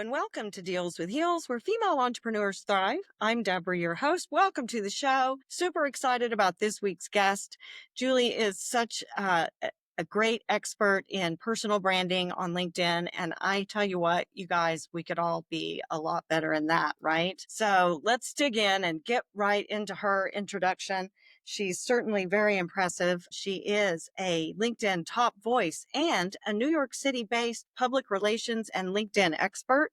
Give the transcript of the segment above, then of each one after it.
and welcome to Deals with Heels, where female entrepreneurs thrive. I'm Deborah, your host. Welcome to the show. Super excited about this week's guest. Julie is such a great expert in personal branding on LinkedIn. And I tell you what, you guys, we could all be a lot better in that, right? So let's dig in and get right into her introduction. She's certainly very impressive. She is a LinkedIn top voice and a New York City-based public relations and LinkedIn expert.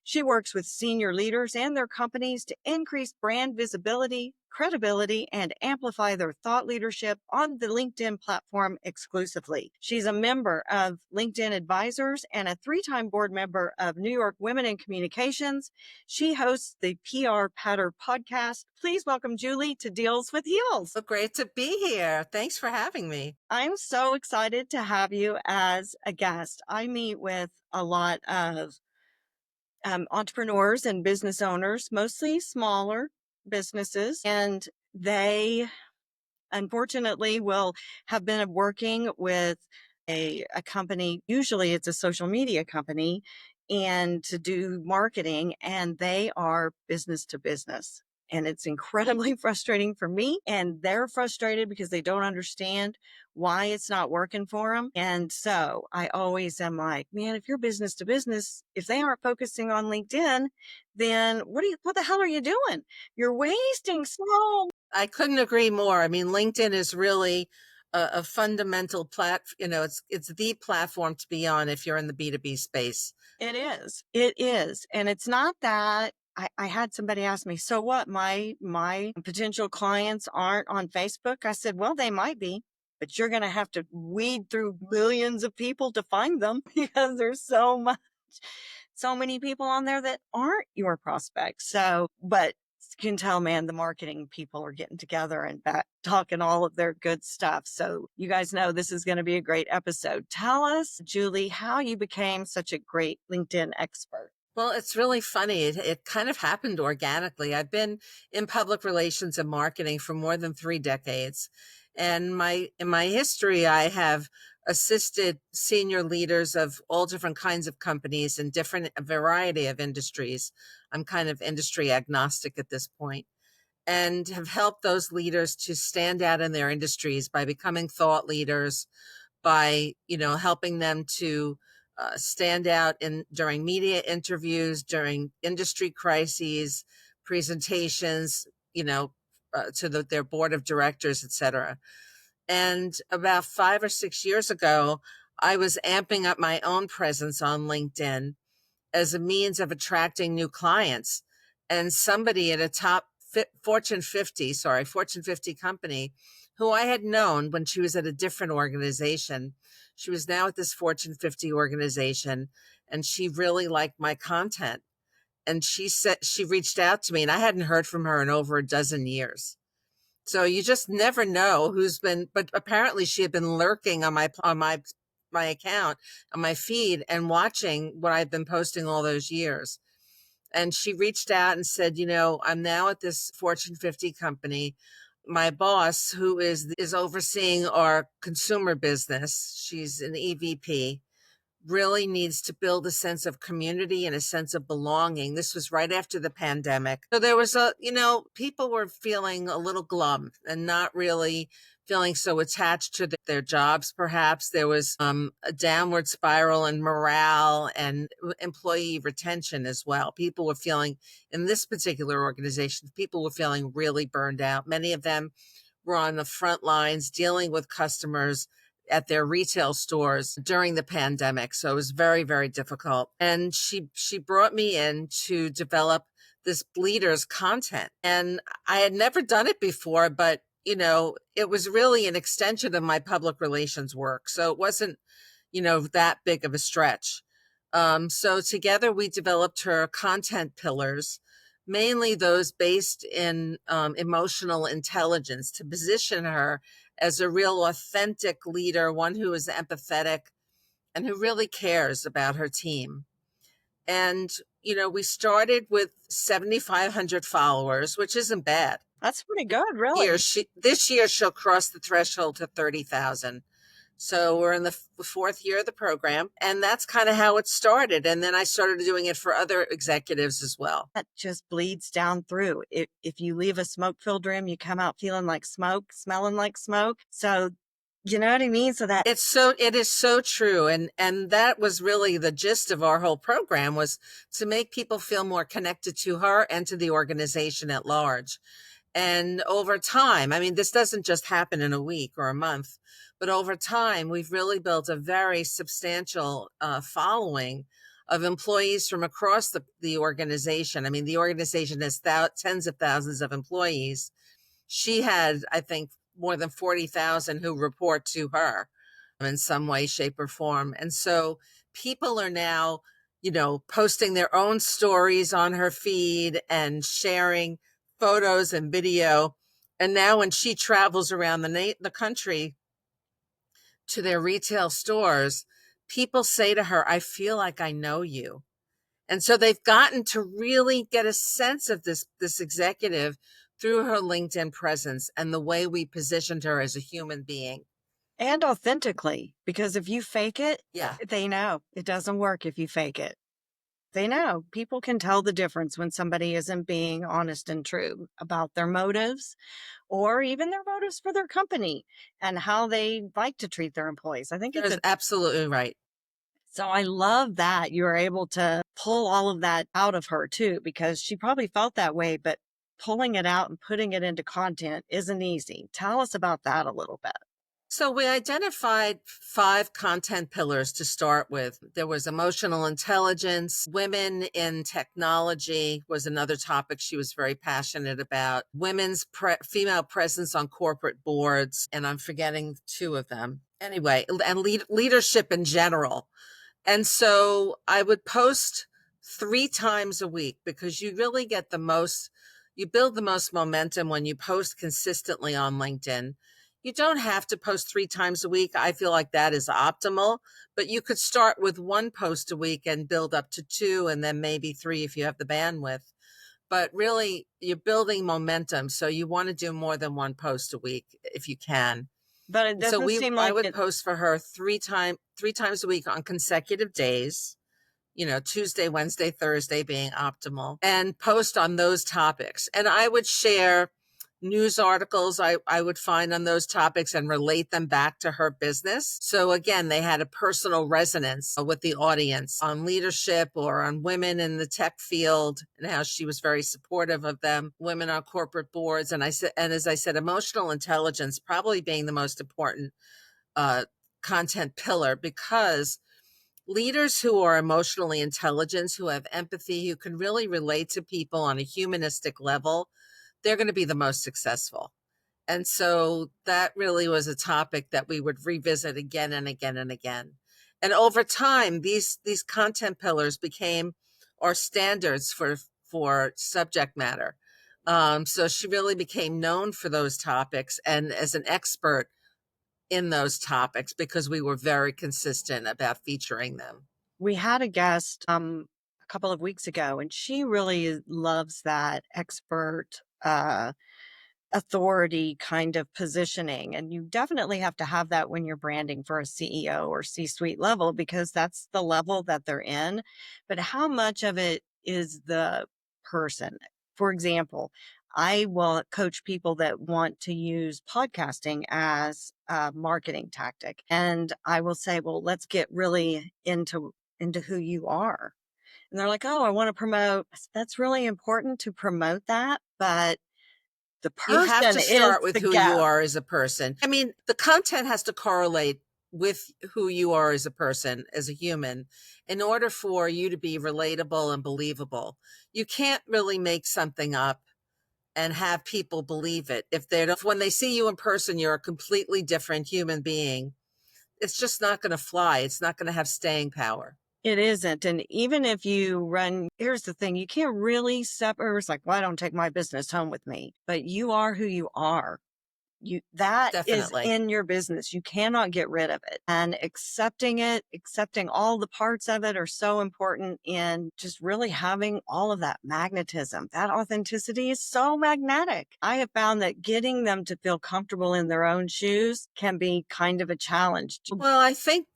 She works with senior leaders and their companies to increase brand visibility, credibility, and amplify their thought leadership on the LinkedIn platform exclusively. She's a member of LinkedIn Advisors and a 3-time board member of New York Women in Communications. She hosts the PR Patter podcast. Please welcome Julie to Deals with Heels. Well, great to be here. Thanks for having me. I'm so excited to have you as a guest. I meet with a lot of entrepreneurs and business owners, mostly smaller businesses, and they unfortunately will have been working with a company. Usually it's a social media company, and to do marketing, and they are business to business. And it's incredibly frustrating for me, and they're frustrated because they don't understand why it's not working for them. And so I always am like, man, if you're business to business, if they aren't focusing on LinkedIn, then what the hell are you doing? You're wasting so. I couldn't agree more. I mean, LinkedIn is really a fundamental it's the platform to be on if you're in the B2B space. It is. It is. And it's not that I had somebody ask me, so what, my potential clients aren't on Facebook? I said, well, they might be, but you're going to have to weed through millions of people to find them because there's so many people on there that aren't your prospects. So, but you can tell, man, the marketing people are getting together and talking all of their good stuff. So you guys know this is going to be a great episode. Tell us, Julie, how you became such a great LinkedIn expert. Well, it's really funny. It kind of happened organically. I've been in public relations and marketing for more than 3 decades. And in my history, I have assisted senior leaders of all different kinds of companies in a variety of industries. I'm kind of industry agnostic at this point, and have helped those leaders to stand out in their industries by becoming thought leaders, by, helping them to stand out during media interviews, during industry crises, presentations, to their board of directors, et cetera. And about 5 or 6 years ago, I was amping up my own presence on LinkedIn as a means of attracting new clients. And somebody at a top Fortune 50 company, who I had known when she was at a different organization. She was now at this Fortune 50 organization, and she really liked my content. And she reached out to me, and I hadn't heard from her in over a dozen years. So you just never know but apparently she had been lurking on my account, on my feed, and watching what I've been posting all those years. And she reached out and said, I'm now at this Fortune 50 company. My boss, who is overseeing our consumer business, she's an EVP, really needs to build a sense of community and a sense of belonging. This was right after the pandemic. So there was people were feeling a little glum and not really feeling so attached to their jobs. Perhaps there was a downward spiral in morale and employee retention as well. People were feeling, in this particular organization, people were feeling really burned out. Many of them were on the front lines dealing with customers at their retail stores during the pandemic. So it was very, very difficult. And she brought me in to develop this leader's content. And I had never done it before, but it was really an extension of my public relations work. So it wasn't, that big of a stretch. So together we developed her content pillars, mainly those based in emotional intelligence, to position her as a real authentic leader, one who is empathetic and who really cares about her team. And, we started with 7,500 followers, which isn't bad. That's pretty good, really. This year she'll cross the threshold to 30,000. So we're in the fourth year of the program, and that's kind of how it started. And then I started doing it for other executives as well. That just bleeds down through. If you leave a smoke-filled room, you come out feeling like smoke, smelling like smoke. So, you know what I mean? So that It is so true. And that was really the gist of our whole program, was to make people feel more connected to her and to the organization at large. And over time, I mean, this doesn't just happen in a week or a month, but over time, we've really built a very substantial following of employees from across the organization. I mean, the organization has tens of thousands of employees. She had, I think, more than 40,000 who report to her in some way, shape, or form. And so people are now, posting their own stories on her feed and sharing photos and video. And now when she travels around the country to their retail stores, people say to her, "I feel like I know you." And so they've gotten to really get a sense of this executive through her LinkedIn presence and the way we positioned her as a human being. and authentically, because if you fake it, Yeah. they know it doesn't work if you fake it. They know. People can tell the difference when somebody isn't being honest and true about their motives or even their motives for their company and how they like to treat their employees. I think it's That's a absolutely right. so I love that you were able to pull all of that out of her too, because she probably felt that way, but pulling it out and putting it into content isn't easy. Tell us about that a little bit. So we identified 5 content pillars to start with. There was emotional intelligence, women in technology was another topic she was very passionate about, women's female presence on corporate boards, and I'm forgetting 2 of them. Anyway, and leadership in general. And so I would post 3 times a week, because you really get you build the most momentum when you post consistently on LinkedIn. You don't have to post 3 times a week. I feel like that is optimal, but you could start with 1 post a week and build up to 2, and then maybe 3 if you have the bandwidth. But really, you're building momentum. So you want to do more than 1 post a week if you can. But it And so doesn't seem I like would it. post for her 3 times a week on consecutive days, Tuesday, Wednesday, Thursday being optimal, and post on those topics. And I would share news articles I would find on those topics and relate them back to her business. So again, they had a personal resonance with the audience on leadership or on women in the tech field, and how she was very supportive of them, women on corporate boards. And as I said, emotional intelligence probably being the most important uh, content pillar, because leaders who are emotionally intelligent, who have empathy, who can really relate to people on a humanistic level, they're going to be the most successful. And so that really was a topic that we would revisit again and again and again. And over time, these content pillars became our standards for subject matter. So she really became known for those topics and as an expert in those topics, because we were very consistent about featuring them. We had a guest a couple of weeks ago, and she really loves that expert authority kind of positioning. And you definitely have to have that when you're branding for a CEO or C suite level, because that's the level that they're in. But how much of it is the person? For example, I will coach people that want to use podcasting as a marketing tactic. And I will say, well, let's get really into who you are. And they're like, oh, I want to promote. That's really important to promote that. But the You have person to is start with the who you guest. are as a person. I mean, the content has to correlate with who you are as a person, as a human, in order for you to be relatable and believable. You can't really make something up and have people believe it if when they see you in person, you're a completely different human being. It's just not going to fly. It's not going to have staying power. It isn't. And even if you run, here's the thing, you can't really separate. It's like, well, I don't take my business home with me, but you are who you are. that is Definitely. in your business. You cannot get rid of it. And accepting it, accepting all the parts of it are so important in just really having all of that magnetism. That authenticity is so magnetic. I have found that getting them to feel comfortable in their own shoes can be kind of a challenge. Well, I think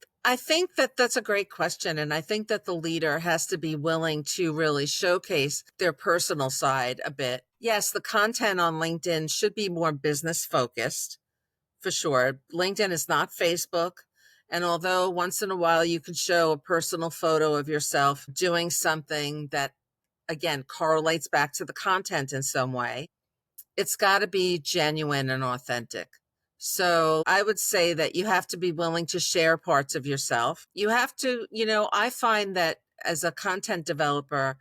that that's a great question, and I think that the leader has to be willing to really showcase their personal side a bit. Yes, the content on LinkedIn should be more business focused, for sure. LinkedIn is not Facebook. And although once in a while you can show a personal photo of yourself doing something that, again, correlates back to the content in some way, it's got to be genuine and authentic. So I would say that you have to be willing to share parts of yourself. You have to, I find that as a content developer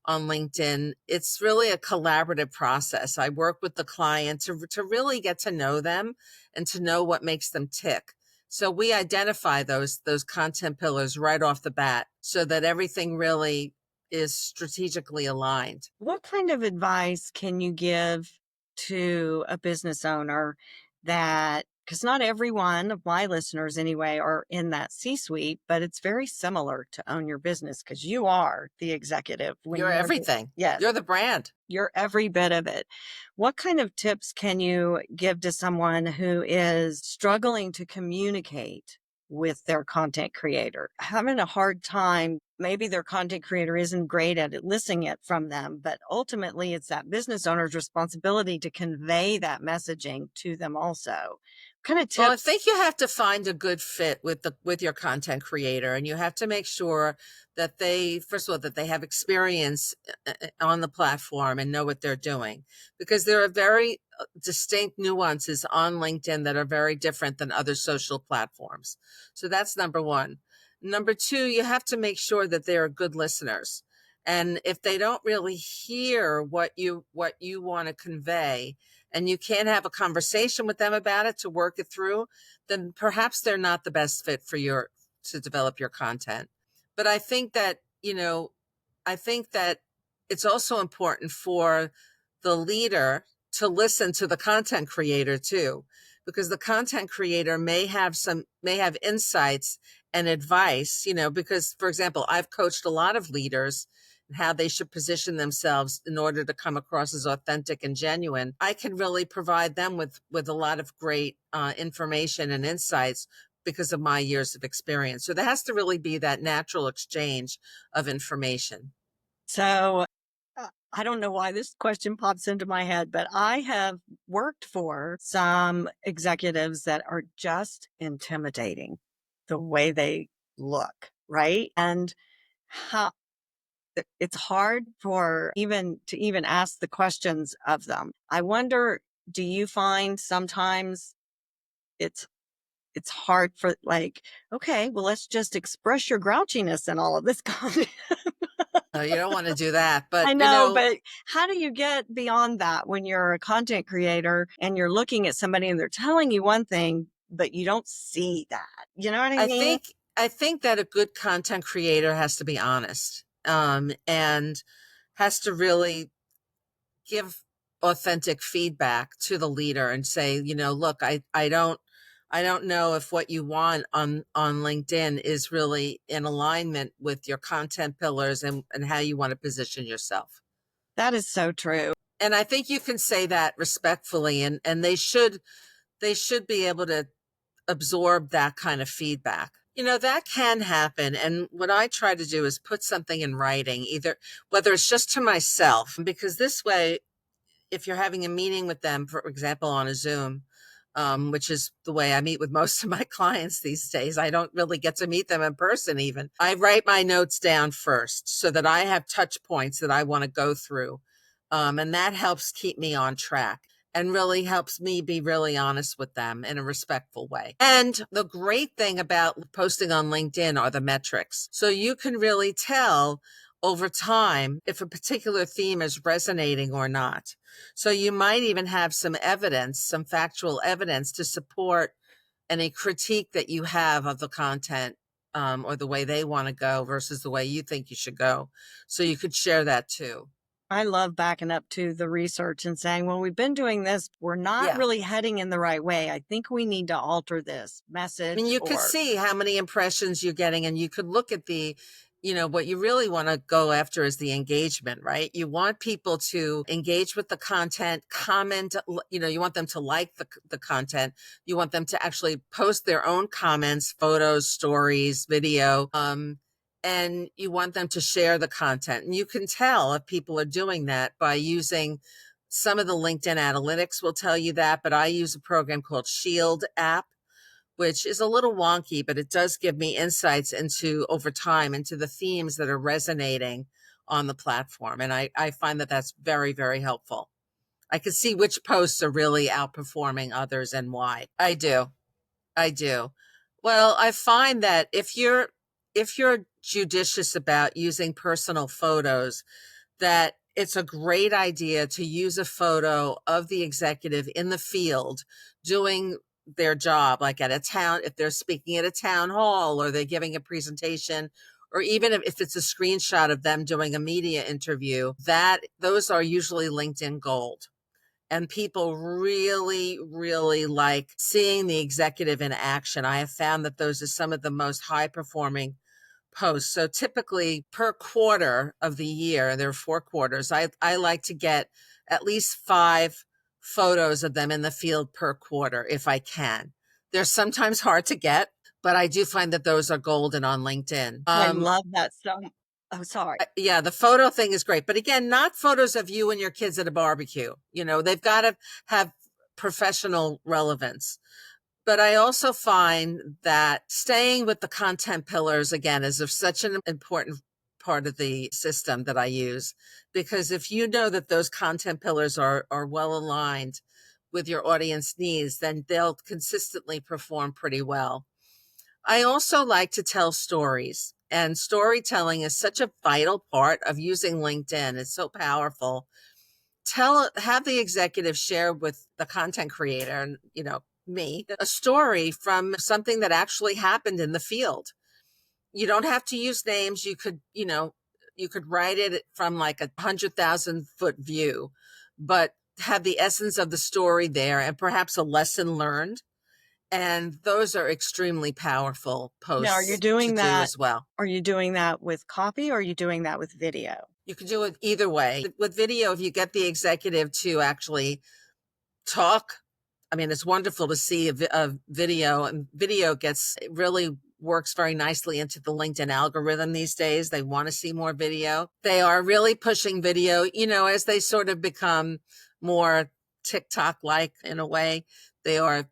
on LinkedIn, it's really a collaborative process. I work with the client to really get to know them and to know what makes them tick. So we identify those content pillars right off the bat so that everything really is strategically aligned. What kind of advice can you give to a business owner that, because not every one of my listeners, anyway, are in that C suite, but it's very similar to own your business because you are the executive when You're you're, everything. yes, You're the brand. you're every bit of it. What kind of tips can you give to someone who is struggling to communicate with their content creator, having a hard time? Maybe their content creator isn't great at it, listening it from them, but ultimately it's that business owner's responsibility to convey that messaging to them also. What kind of Well, I tips? think you have to find a good fit with your content creator, and you have to make sure that they, first of all, that they have experience on the platform and know what they're doing, because there are very distinct nuances on LinkedIn that are very different than other social platforms. So that's number one. Number two, you have to make sure that they are good listeners. And if they don't really hear what you want to convey, and you can't have a conversation with them about it to work it through, then perhaps they're not the best fit for your to develop your content. But I think that it's also important for the leader to listen to the content creator too, because the content creator may have insights and advice, because, for example, I've coached a lot of leaders and how they should position themselves in order to come across as authentic and genuine. I can really provide them with a lot of great information and insights because of my years of experience. So there has to really be that natural exchange of information. So I don't know why this question pops into my head, but I have worked for some executives that are just intimidating the way they look, right? And how it's hard for even to even ask the questions of them. I wonder, do you find sometimes it's it's hard for, like, okay, well, let's just express your grouchiness and all of this content. No, you don't want to do that, but I know, but how do you get beyond that when you're a content creator and you're looking at somebody and they're telling you one thing, but you don't see that? You know what I I mean? think I think that a good content creator has to be honest, and has to really give authentic feedback to the leader and say, look, I don't know if what you want on LinkedIn is really in alignment with your content pillars and how you want to position yourself. That is so true. And I think you can say that respectfully, and they should be able to absorb that kind of feedback. That can happen. And what I try to do is put something in writing, either whether it's just to myself, because this way, if you're having a meeting with them, for example, on a Zoom, which is the way I meet with most of my clients these days. I don't really get to meet them in person even. I write my notes down first so that I have touch points that I want to go through. And that helps keep me on track and really helps me be really honest with them in a respectful way. And the great thing about posting on LinkedIn are the metrics. So you can really tell over time if a particular theme is resonating or not. So you might even have some evidence, some factual evidence to support any critique that you have of the content, or the way they want to go versus the way you think you should go. So you could share that too. I love backing up to the research and saying, well, we've been doing this. We're not Yeah. really heading in the right way. I think we need to alter this I mean, message you could or see how many impressions you're getting, and you could look at what you really want to go after is the engagement, right? You want people to engage with the content, comment, you want them to like the content. You want them to actually post their own comments, photos, stories, video. And you want them to share the content. And you can tell if people are doing that by using some of the LinkedIn analytics will tell you that, but I use a program called Shield app, which is a little wonky, but it does give me insights into over time into the themes that are resonating on the platform. And I find that that's very, very helpful. I can see which posts are really outperforming others and why. I do. I do. Well, I find that if you're judicious about using personal photos, that it's a great idea to use a photo of the executive in the field doing their job, like at a town, if they're speaking at a town hall or they're giving a presentation, or even if it's a screenshot of them doing a media interview, that those are usually LinkedIn gold. And people really, really like seeing the executive in action. I have found that those are some of the most high performing posts. So typically per quarter of the year, there are 4 quarters, I like to get at least 5 photos of them in the field per quarter if I can. They're sometimes hard to get, but I do find that those are golden on LinkedIn. I love that so oh, sorry. Yeah, the photo thing is great. But again, not photos of you and your kids at a barbecue. They've got to have professional relevance. But I also find that staying with the content pillars, again, is of such an important part of the system that I use. Because if you know that those content pillars are well aligned with your audience needs, then they'll consistently perform pretty well. I also like to tell stories, and storytelling is such a vital part of using LinkedIn. It's so powerful. Have the executive share with the content creator and, me, a story from something that actually happened in the field. You don't have to use names. You could write it from like 100,000 foot view, but have the essence of the story there and perhaps a lesson learned. And those are extremely powerful Now, posts to do as well. are you doing that with copy or are you doing that with video? You can do it either way. With video, if you get the executive to actually talk, I mean, it's wonderful to see a video, and video it really works very nicely into the LinkedIn algorithm these days. They want to see more video. They are really pushing video, as they sort of become more TikTok-like in a way. They are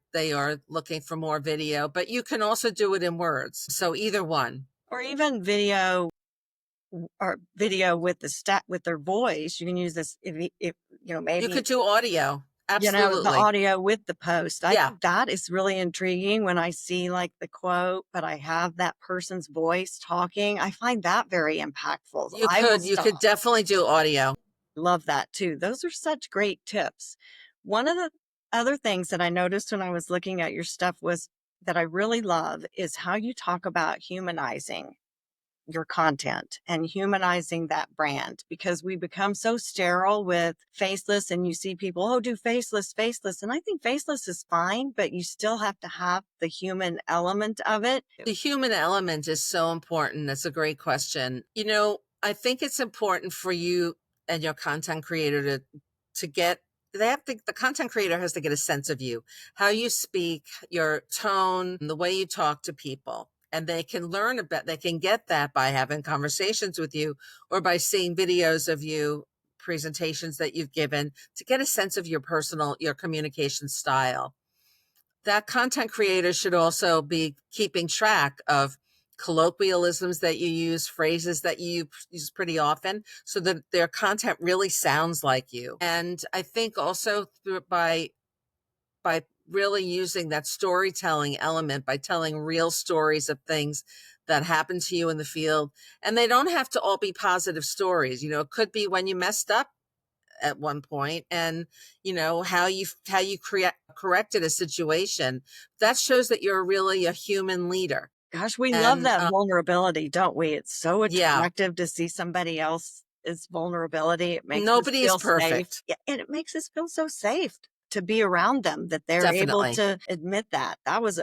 looking for more video, but you can also do it in words. So either one. Or even video with with their voice. You can use this if You maybe could do audio. the Absolutely. audio with the post. I Yeah. think that is really intriguing when I see like the quote, but I have that person's voice talking. I find that very impactful. You I will could you could stop. definitely do audio. Love that too. Those are such great tips. One of the other things that I noticed when I was looking at your stuff was that I really love is how you talk about humanizing your content and humanizing that brand, because we become so sterile with faceless, and you see people, oh, do faceless, faceless. And I think faceless is fine, but you still have to have the human element of it. The human element is so important. That's a great question. I think it's important for you and your content creator to get the content creator has to get a sense of you, how you speak, your tone, the way you talk to people. And they can get that by having conversations with you or by seeing videos of you, presentations that you've given, to get a sense of your communication style. That content creator should also be keeping track of colloquialisms that you use, phrases that you use pretty often, so that their content really sounds like you. And I think also by really using that storytelling element, by telling real stories of things that happen to you in the field, and they don't have to all be positive stories. It could be when you messed up at one point, and how you corrected a situation. That shows that you're really a human leader. Gosh, we love And that vulnerability, don't we? It's so yeah, attractive to see somebody else is vulnerability. It makes us Nobody is feel safe. perfect. Yeah, and it makes us feel so safe to be around them that they're able Definitely. to admit that. I was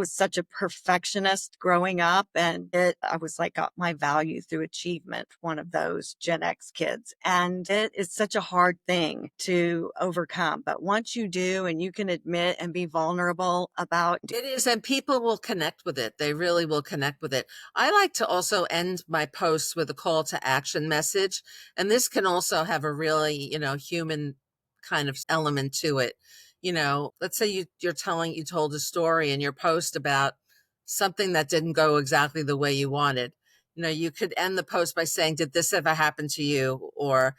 such a perfectionist growing up, and I was like got my value through achievement, one of those Gen X kids. And it is such a hard thing to overcome. But once you do and you can admit and be vulnerable about It is, and people will connect with it. They really will connect with it. I like to also end my posts with a call to action message. And this can also have a really, human kind of element to it. Let's say you told a story in your post about something that didn't go exactly the way you wanted. You could end the post by saying, did this ever happen to you? Or,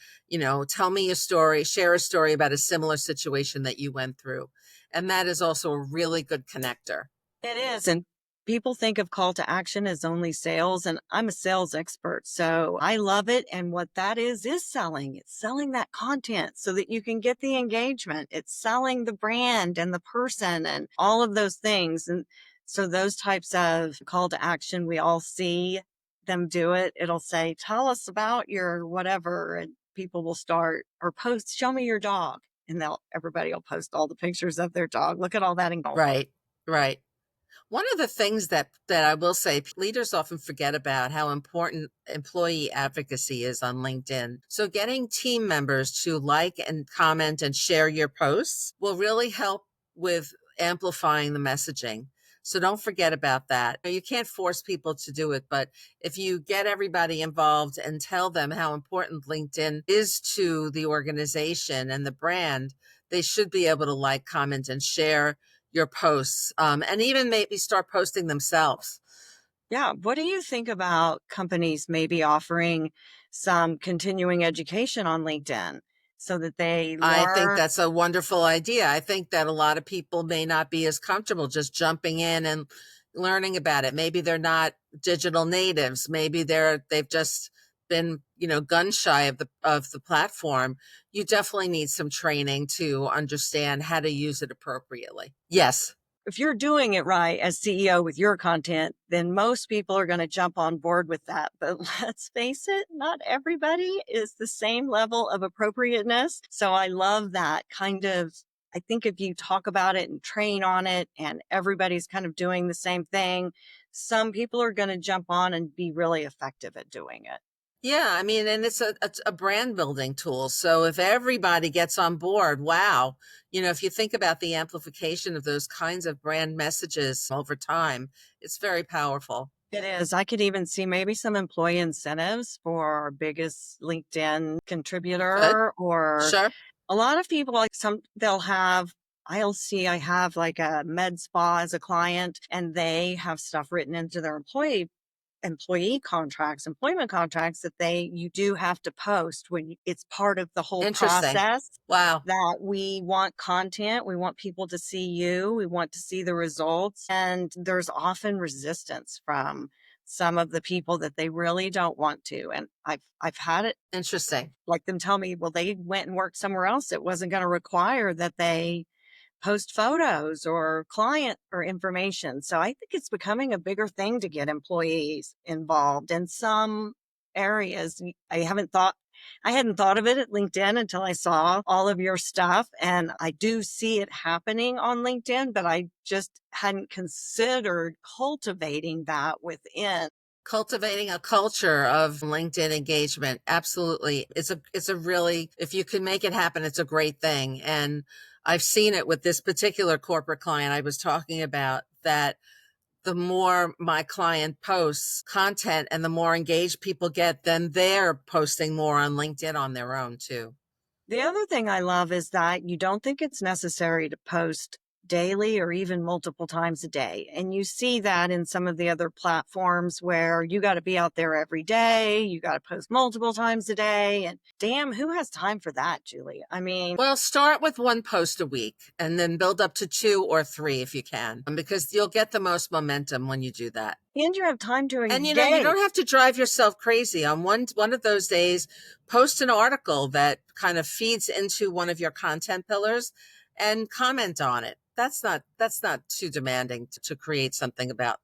tell me a story, share a story about a similar situation that you went through. And that is also a really good connector. it is. And people think of call to action as only sales, and I'm a sales expert. So I love it. And what that is selling. It's selling that content so that you can get the engagement. It's selling the brand and the person and all of those things. And so those types of call to action, we all see them do it. It'll say, tell us about your whatever. And people will start or post, show me your dog. And everybody will post all the pictures of their dog. Look at all that engagement. Right, right. One of the things that I will say, leaders often forget about how important employee advocacy is on LinkedIn. So getting team members to like and comment and share your posts will really help with amplifying the messaging. So don't forget about that. You can't force people to do it, but if you get everybody involved and tell them how important LinkedIn is to the organization and the brand, they should be able to like, comment, and share your posts, and even maybe start posting themselves. Yeah. What do you think about companies maybe offering some continuing education on LinkedIn so that they I think learn? that's a wonderful idea. I think that a lot of people may not be as comfortable just jumping in and learning about it. Maybe they're not digital natives. Maybe they've just been, gun shy of the platform. You definitely need some training to understand how to use it appropriately. Yes. If you're doing it right as CEO with your content, then most people are going to jump on board with that. But let's face it, not everybody is the same level of appropriateness. So I love that kind of. I think if you talk about it and train on it and everybody's kind of doing the same thing, some people are going to jump on and be really effective at doing it. Yeah, I mean, and it's a brand building tool. So if everybody gets on board, wow, if you think about the amplification of those kinds of brand messages over time, it's very powerful. It is. I could even see maybe some employee incentives for our biggest LinkedIn Good. contributor, or Sure. a lot of people like they'll have, I have like a med spa as a client, and they have stuff written into their employment contracts that you do have to post it's part of the whole Interesting. process, Wow. that we want content, we want people to see you, we want to see the results. And there's often resistance from some of the people that they really don't want to. And I've had it Interesting. like them tell me, well, they went and worked somewhere else. It wasn't going to require that they post photos or client or information. So I think it's becoming a bigger thing to get employees involved in some areas. I hadn't thought of it at LinkedIn until I saw all of your stuff. And I do see it happening on LinkedIn, but I just hadn't considered cultivating that within. Cultivating a culture of LinkedIn engagement. Absolutely. It's a really, if you can make it happen, it's a great thing. And I've seen it with this particular corporate client I was talking about, that the more my client posts content and the more engaged people get, then they're posting more on LinkedIn on their own too. The other thing I love is that you don't think it's necessary to post daily or even multiple times a day. And you see that in some of the other platforms where you got to be out there every day, you got to post multiple times a day. And damn, who has time for that, Julie? I mean, Well, start with one post a week and then build up to 2 or 3 if you can, because you'll get the most momentum when you do that. and you have time to And you engage. don't have to drive yourself crazy. On one of those days, post an article that kind of feeds into one of your content pillars and comment on it. that's not too demanding to create something about.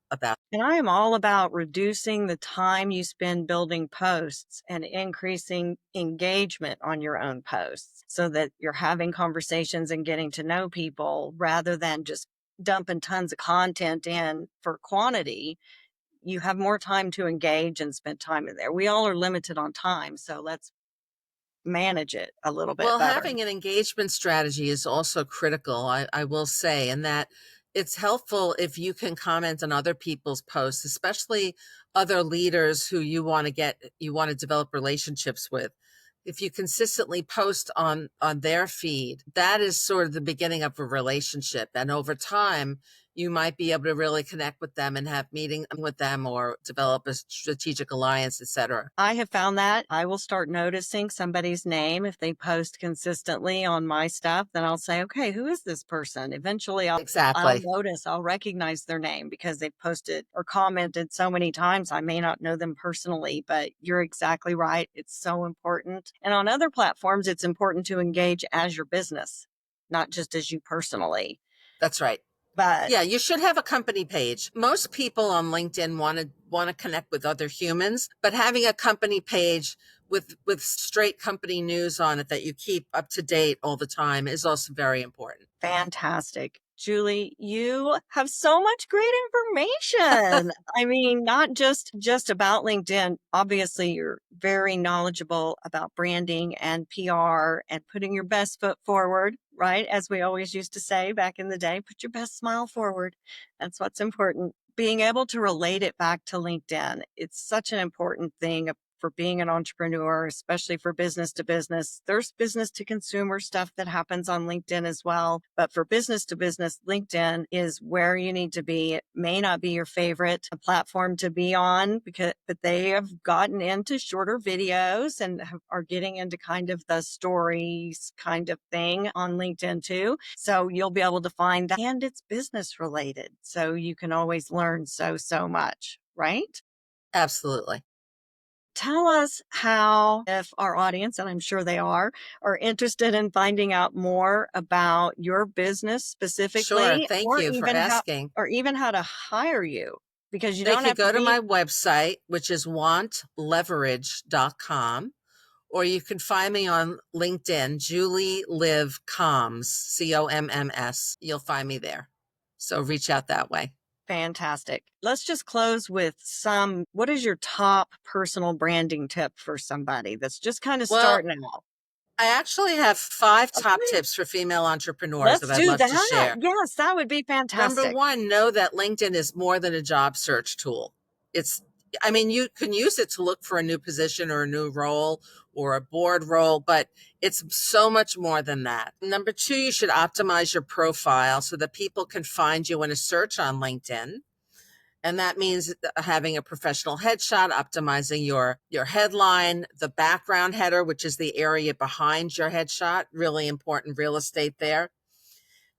And I am all about reducing the time you spend building posts and increasing engagement on your own posts so that you're having conversations and getting to know people rather than just dumping tons of content in for quantity. You have more time to engage and spend time in there. We all are limited on time, so let's manage it a little bit Well, better. having an engagement strategy is also critical, I will say, in that it's helpful if you can comment on other people's posts, especially other leaders who you want to develop relationships with. If you consistently post on their feed, that is sort of the beginning of a relationship. And over time, you might be able to really connect with them and have meeting with them or develop a strategic alliance, etc. I have found that I will start noticing somebody's name if they post consistently on my stuff. Then I'll say, okay, who is this person? Eventually I'll Exactly. notice, I'll recognize their name because they've posted or commented so many times. I may not know them personally, but you're exactly right. It's so important. And on other platforms, it's important to engage as your business, not just as you personally. That's right. But Yeah, you should have a company page. Most people on LinkedIn want to connect with other humans, but having a company page with straight company news on it that you keep up to date all the time is also very important. fantastic. Julie, you have so much great information. I mean, not just about LinkedIn. Obviously, you're very knowledgeable about branding and PR and putting your best foot forward, right? As we always used to say back in the day, put your best smile forward. That's what's important. Being able to relate it back to LinkedIn, it's such an important thing for being an entrepreneur, especially for business to business. There's business to consumer stuff that happens on LinkedIn as well. But for business to business, LinkedIn is where you need to be. It may not be your favorite platform to be on but they have gotten into shorter videos and are getting into kind of the stories kind of thing on LinkedIn too. So you'll be able to find that, and it's business related. So you can always learn so much, right? Absolutely. Tell us how, if our audience, and I'm sure they are interested in finding out more about your business Sure. specifically, Thank you for asking. or even how to hire you, because you They don't could have to go to be my website, which is wantleverage.com, or you can find me on LinkedIn, Julie Liv Comms, COMMS. You'll find me there. So reach out that way. fantastic. Let's just close with what is your top personal branding tip for somebody that's just kind of Well, starting out? I actually have 5 top Okay, tips for female entrepreneurs let's that I'd do love to that. share. Yes, that would be Number fantastic. 1, know that LinkedIn is more than a job search tool. It's I mean, you can use it to look for a new position or a new role or a board role, but it's so much more than that. Number 2, you should optimize your profile so that people can find you in a search on LinkedIn. And that means having a professional headshot, optimizing your headline, the background header, which is the area behind your headshot, really important real estate there.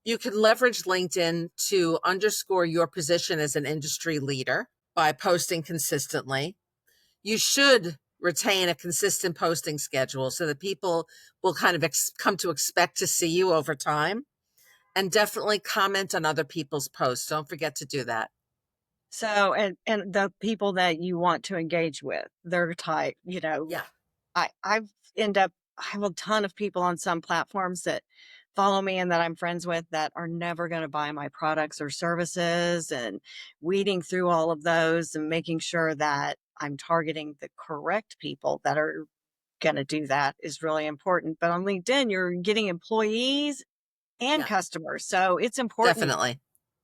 You can leverage LinkedIn to underscore your position as an industry leader by posting consistently. You should retain a consistent posting schedule so that people will kind of come to expect to see you over time. And definitely comment on other people's posts. Don't forget to do that. So, and the people that you want to engage with, their type, Yeah. I've end up, I have a ton of people on some platforms that follow me and that I'm friends with that are never going to buy my products or services, and weeding through all of those and making sure that I'm targeting the correct people that are going to do that is really important. But on LinkedIn, you're getting employees and Yeah, customers. So it's definitely.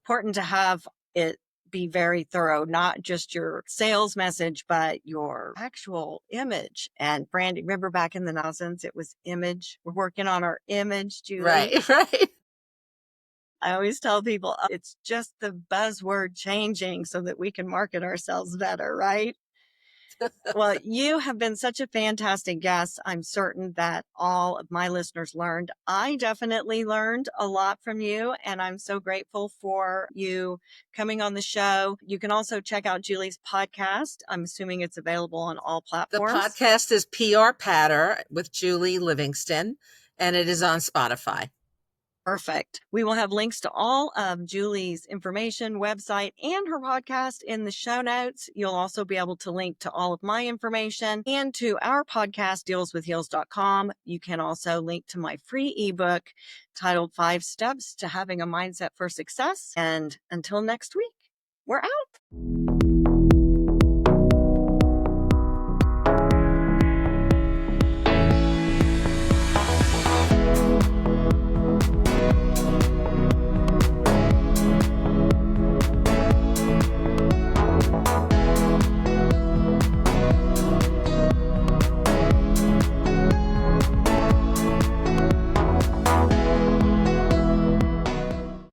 important to have it be very thorough, not just your sales message, but your actual image and branding. Remember back in the thousands, it was image. We're working on our image, Julie. Right, right. I always tell people it's just the buzzword changing so that we can market ourselves better, right? Well, you have been such a fantastic guest. I'm certain that all of my listeners learned. I definitely learned a lot from you, and I'm so grateful for you coming on the show. You can also check out Julie's podcast. I'm assuming it's available on all The platforms. podcast is PR Patter with Julie Livingston, and it is on Spotify. Perfect. We will have links to all of Julie's information, website, and her podcast in the show notes. You'll also be able to link to all of my information and to our podcast, dealswithheels.com. You can also link to my free ebook titled 5 Steps to Having a Mindset for Success. And until next week, we're out.